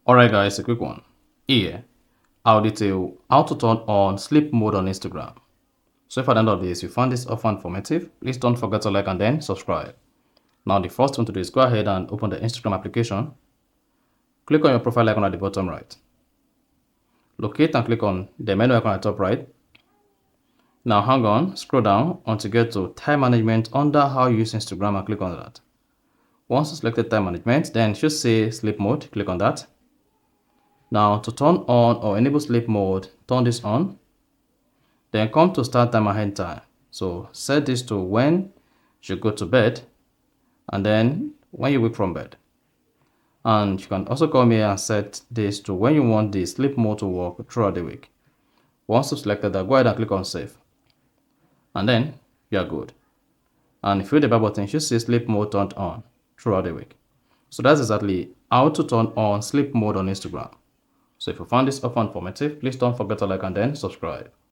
Alright guys, a quick one. Here, I'll detail how to turn on sleep mode on Instagram. So if at the end of this you found this offer informative, please don't forget to like and then subscribe. Now the first thing to do is go ahead and open the Instagram application. Click on your profile icon at the bottom right. Locate and click on the menu icon at the top right. Now hang on, scroll down until you get to time management under how you use Instagram and click on that. Once you selected time management, then it should say sleep mode, click on that. Now to turn on or enable sleep mode, turn this on. Then come to start timer end time. So set this to when you go to bed and then when you wake from bed. And you can also come here and set this to when you want the sleep mode to work throughout the week. Once you've selected that, go ahead and click on save. And then you are good. And if you hit the bell button, you should see sleep mode turned on throughout the week. So that's exactly how to turn on sleep mode on Instagram. So if you found this offer informative, please don't forget to like and then subscribe.